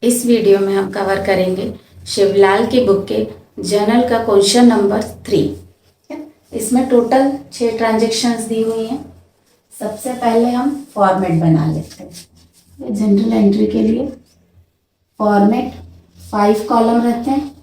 इस वीडियो में हम कवर करेंगे शिवलाल की बुक के जर्नल का क्वेश्चन नंबर 3। इसमें टोटल 6 ट्रांजेक्शन्स दी हुई हैं। सबसे पहले हम फॉर्मेट बना लेते हैं। जनरल एंट्री के लिए फॉर्मेट 5 कॉलम रहते हैं।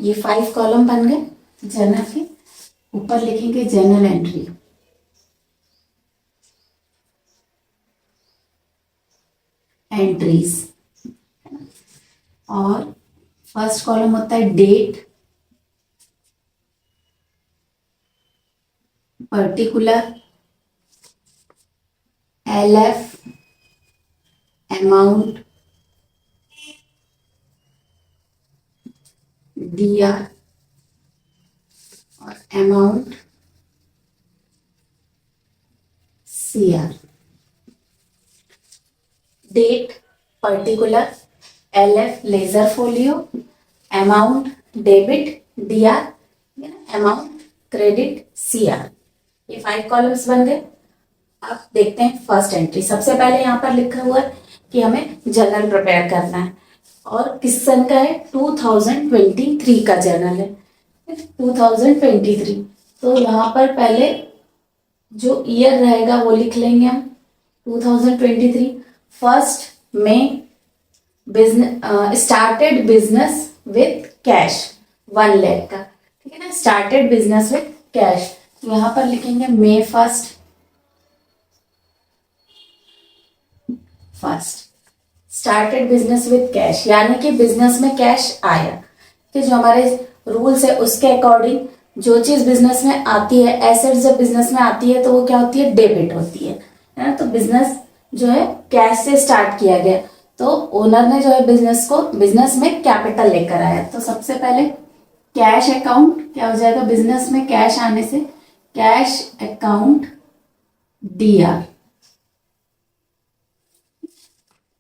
ये 5 कॉलम बन गए जर्नल के। ऊपर लिखेंगे जर्नल एंट्री, एंट्रीज, और फर्स्ट कॉलम होता है date, particular, LF, amount, DR और amount CR। Date, particular, LF ledger folio, amount debit, DR amount credit, CR। ये 5 कॉलम्स बन गए। अब देखते हैं फर्स्ट एंट्री। सबसे पहले यहाँ पर लिखा हुआ है कि हमें जर्नल प्रिपेयर करना है और किस सन का है, 2023 का जर्नल है। 2023 तो यहाँ पर पहले जो ईयर रहेगा वो लिख लेंगे हम 2023। फर्स्ट में business started business with cash 1 lakh का, ठीक है ना। स्टार्टेड बिजनेस विथ कैश, तो यहाँ पर लिखेंगे May first started business with cash, यानी कि बिजनेस में कैश आया कि जो हमारे रूल्स है उसके अकॉर्डिंग जो चीज बिजनेस में आती है, एसेट्स जब बिजनेस में आती है तो वो क्या होती है, डेबिट होती है ना। तो बिजनेस जो है कैश से स्टार्ट किया गया, तो ओनर ने जो है बिजनेस में कैपिटल लेकर आया। तो सबसे पहले कैश अकाउंट क्या हो जाएगा, बिजनेस में कैश आने से कैश अकाउंट DR।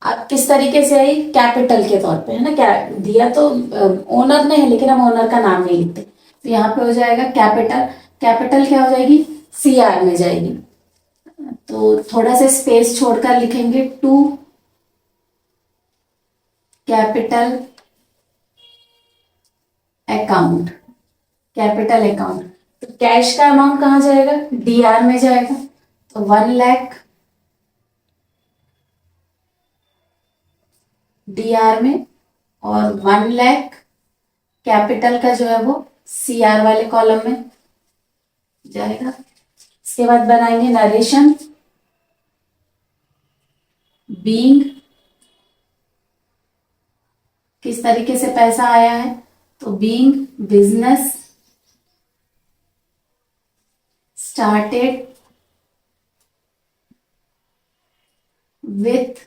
अब किस तरीके से आई, कैपिटल के तौर पे, है ना। क्या दिया तो ओनर ने है, लेकिन हम ओनर का नाम नहीं लिखते, तो यहाँ पे हो जाएगा कैपिटल। कैपिटल क्या हो जाएगी, CR में जाएगी। तो थोड़ा सा स्पेस छोड़कर लिखेंगे to capital account, capital account. तो कैश का अमाउंट कहाँ जाएगा, DR में जाएगा। तो 1 लाख DR में, और 1 लाख कैपिटल का जो है वो CR वाले कॉलम में जाएगा। इसके बाद बनाएंगे नरेशन, बीइंग किस तरीके से पैसा आया है, तो being business started with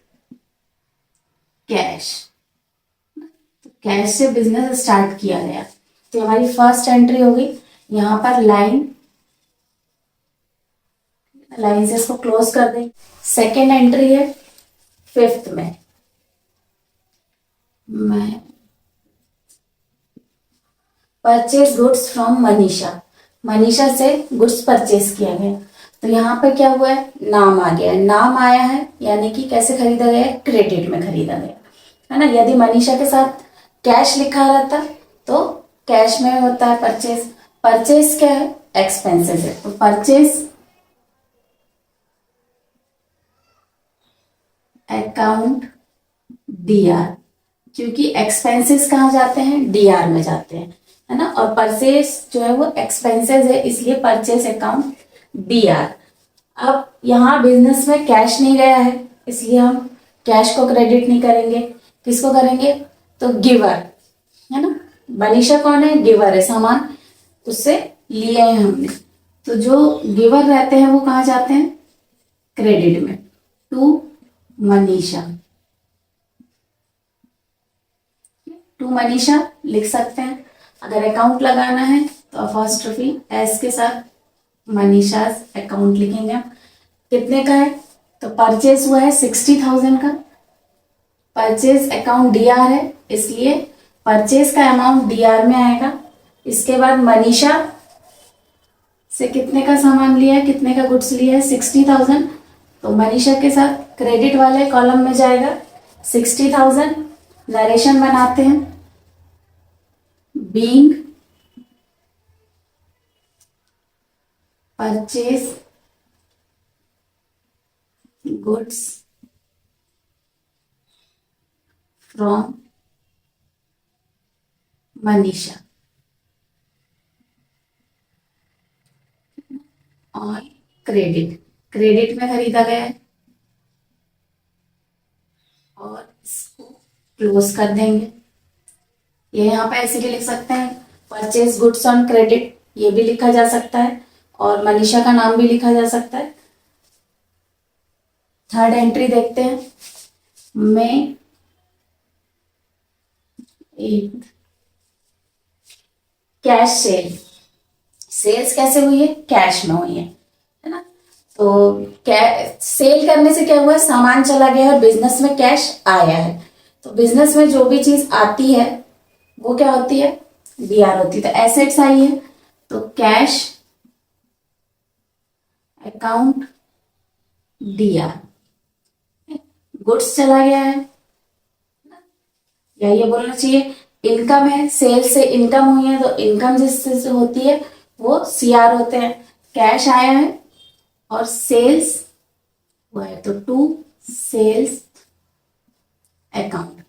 cash, cash से बिजनेस स्टार्ट किया गया। तो हमारी फर्स्ट एंट्री हो गई। यहाँ पर लाइन से इसको क्लोज कर दें। सेकेंड एंट्री है 5th में, मैं purchase goods from Manisha, Manisha से गुड्स परचेज किया गया। तो यहाँ पर क्या हुआ है, नाम आ गया, नाम आया है, यानी कि कैसे खरीदा गया है, क्रेडिट में खरीदा गया, है ना। यदि मनीषा के साथ कैश लिखा रहता तो कैश में होता है परचेज। परचेज क्या है, एक्सपेंसेस है, तो परचेज अकाउंट DR, क्योंकि एक्सपेंसेस कहाँ जाते हैं, DR में जाते हैं, है ना। और परचेज जो है वो एक्सपेंसेस है, इसलिए परचेज अकाउंट DR। अब यहाँ बिजनेस में कैश नहीं गया है, इसलिए हम कैश को क्रेडिट नहीं करेंगे। किसको करेंगे? तो गिवर है ना, मनीषा कौन है? गिवर है, सामान उससे लिए हैं हमने, तो जो गिवर रहते हैं वो कहाँ जाते हैं? क्रेडिट में, टू मनीषा। टू मनीषा लिख सकते हैं। अगर अकाउंट लगाना है तो अपॉस्ट्रोफी एस के साथ मनीषाज अकाउंट लिखेंगे हम। कितने का है? तो परचेज हुआ है 60,000 का, परचेज अकाउंट डी आर है, इसलिए परचेज का अमाउंट डी आर में आएगा। इसके बाद मनीषा से कितने का सामान लिया है, कितने का गुड्स लिया है? 60,000, तो मनीषा के साथ क्रेडिट वाले कॉलम में जाएगा 60,000। नरेशन बनाते हैं। Being purchase goods from Manisha और क्रेडिट, क्रेडिट में खरीदा गया है और इसको क्लोज कर देंगे। ये यहाँ पे ऐसे भी लिख सकते हैं, परचेज गुड्स ऑन क्रेडिट, ये भी लिखा जा सकता है और मनीषा का नाम भी लिखा जा सकता है। थर्ड एंट्री देखते हैं। में एक कैश सेल, सेल्स कैसे हुई है? कैश में हुई है ना। तो सेल करने से क्या हुआ? सामान चला गया और बिजनेस में कैश आया है। तो बिजनेस में जो भी चीज आती है वो क्या होती है? डीआर होती है। तो एसेट्स आई है तो कैश अकाउंट डीआर, गुड्स चला गया है, या ये बोलना चाहिए इनकम है, सेल से इनकम हुई है तो इनकम जिससे होती है वो सीआर होते हैं। कैश आया है और सेल्स हुआ है तो to sales account,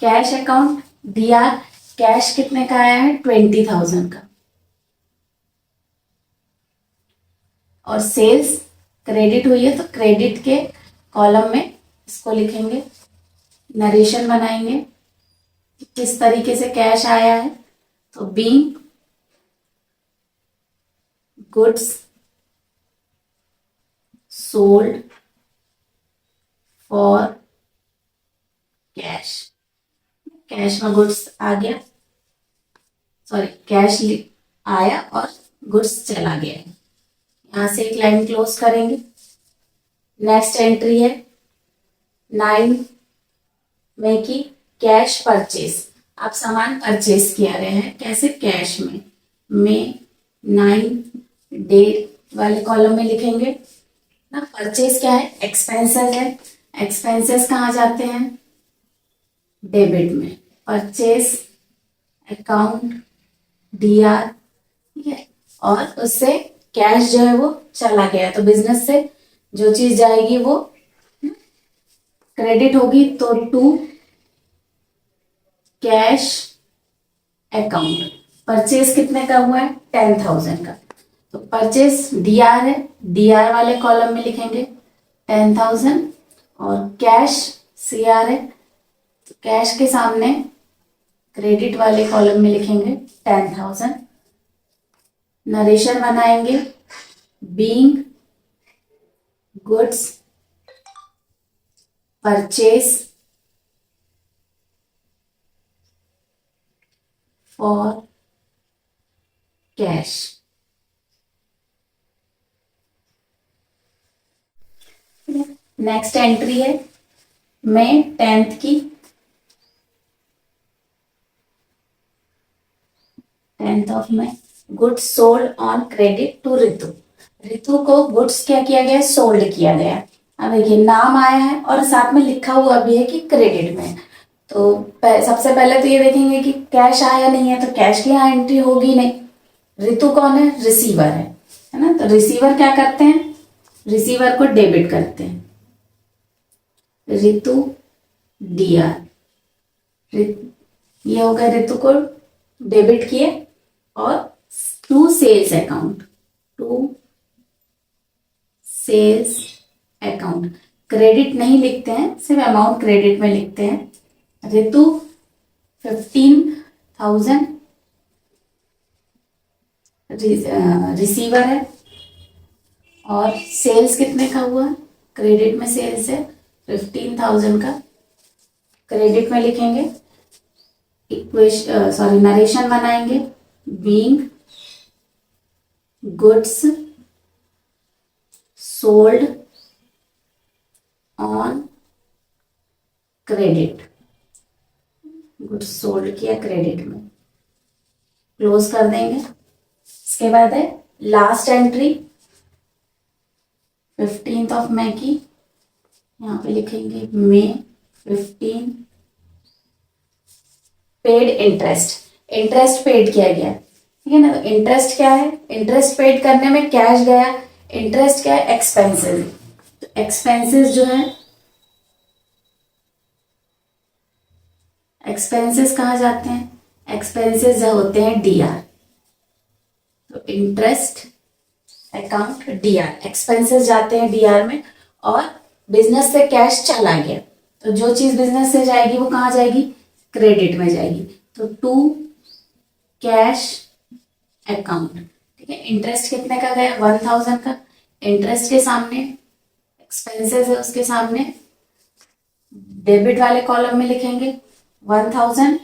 cash account DR. Cash कितने का आया है? 20,000 का, और सेल्स क्रेडिट हुई है तो क्रेडिट के कॉलम में इसको लिखेंगे, नरेशन बनाएंगे किस तरीके से कैश आया है। तो being goods sold for cash, cash में गुड्स आ गया, सॉरी कैश आया और गुड्स चला गया है। यहां से एक लाइन क्लोज करेंगे। नेक्स्ट एंट्री है 9 में की कैश परचेज, आप सामान परचेज किया रहे हैं, कैसे? कैश में 9 डेट वाले कॉलम में लिखेंगे ना। परचेज क्या है? एक्सपेंसेस है, एक्सपेंसेस कहाँ जाते हैं? डेबिट में, परचेज अकाउंट डीआर, ठीक है, और उससे कैश जो है वो चला गया तो बिजनेस से जो चीज जाएगी वो क्रेडिट होगी, तो टू कैश अकाउंट। परचेज कितने का हुआ है? 10,000 का, तो परचेज डीआर है, डीआर वाले कॉलम में लिखेंगे 10,000, और कैश सीआर है तो कैश के सामने क्रेडिट वाले कॉलम में लिखेंगे 10,000। नरेशन बनाएंगे being goods purchase for cash. Next entry है मई 10th की, 10th of May, goods sold on credit to Ritu. Ritu को गुड्स क्या किया गया? सोल्ड किया गया। अब देखिए नाम आया है और साथ में लिखा हुआ भी है कि क्रेडिट में, तो सबसे पहले तो ये देखेंगे कि कैश आया नहीं है तो कैश की यहाँ एंट्री होगी नहीं। रितु कौन है? रिसीवर है ना, तो रिसीवर क्या करते हैं? रिसीवर को डेबिट करते हैं, रितु डीआर, ये हो गया रितु को डेबिट किए, और to sales account, to sales account, credit नहीं लिखते हैं, सिर्फ अमाउंट क्रेडिट में लिखते हैं, रितु 15,000 रिसीवर है, और सेल्स कितने का हुआ, क्रेडिट में सेल्स है 15,000 का, क्रेडिट में लिखेंगे, नरेशन बनाएंगे, being goods sold on credit, goods sold किया क्रेडिट में, क्लोज कर देंगे। इसके बाद है लास्ट एंट्री 15 मई की, यहाँ पे लिखेंगे मई 15, पेड इंटरेस्ट, इंटरेस्ट पेड किया गया, ठीक है ना। तो इंटरेस्ट क्या है, इंटरेस्ट पेड करने में कैश गया, इंटरेस्ट क्या है, एक्सपेंसेस। तो एक्सपेंसेस जो है, एक्सपेंसेस कहाँ जाते हैं, एक्सपेंसेस जो होते हैं डीआर, तो इंटरेस्ट अकाउंट डीआर, एक्सपेंसेस जाते हैं डीआर में, और बिजनेस से कैश चला गया, तो जो चीज बिजनेस से जाएगी वो कहाँ जाएगी, क्रेडिट में जाएगी, तो टू कैश अकाउंट, ठीक है। इंटरेस्ट कितने का गया, 1,000 का, इंटरेस्ट के सामने एक्सपेंसेस है, उसके सामने डेबिट वाले कॉलम में लिखेंगे 1,000,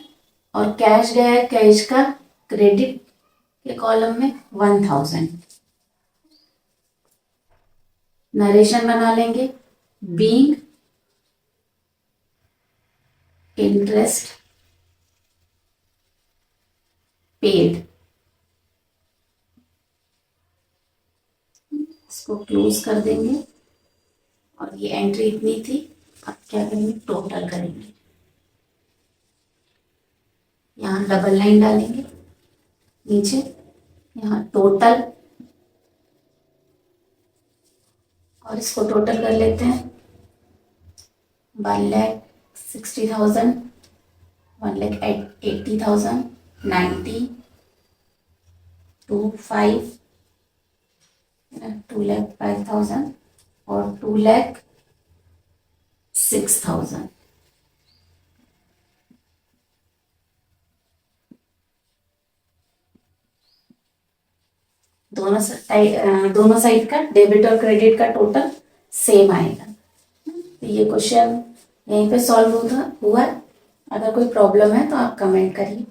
और कैश गया है, कैश का क्रेडिट के कॉलम में 1,000। नरेशन बना लेंगे, बीइंग इंटरेस्ट पेड, इसको क्लोज कर देंगे, और ये एंट्री इतनी थी, अब क्या करेंगे, टोटल करेंगे, यहाँ डबल लाइन डालेंगे नीचे, यहाँ टोटल, और इसको टोटल कर लेते हैं, 1,60,000, 1,80,000, 90, 2,5, 2,05,000 और 2,06,000। दोनों साइड का डेबिट और क्रेडिट का टोटल सेम आएगा। तो ये क्वेश्चन यहीं पे सॉल्व हुआ। अगर कोई प्रॉब्लम है तो आप कमेंट करिए।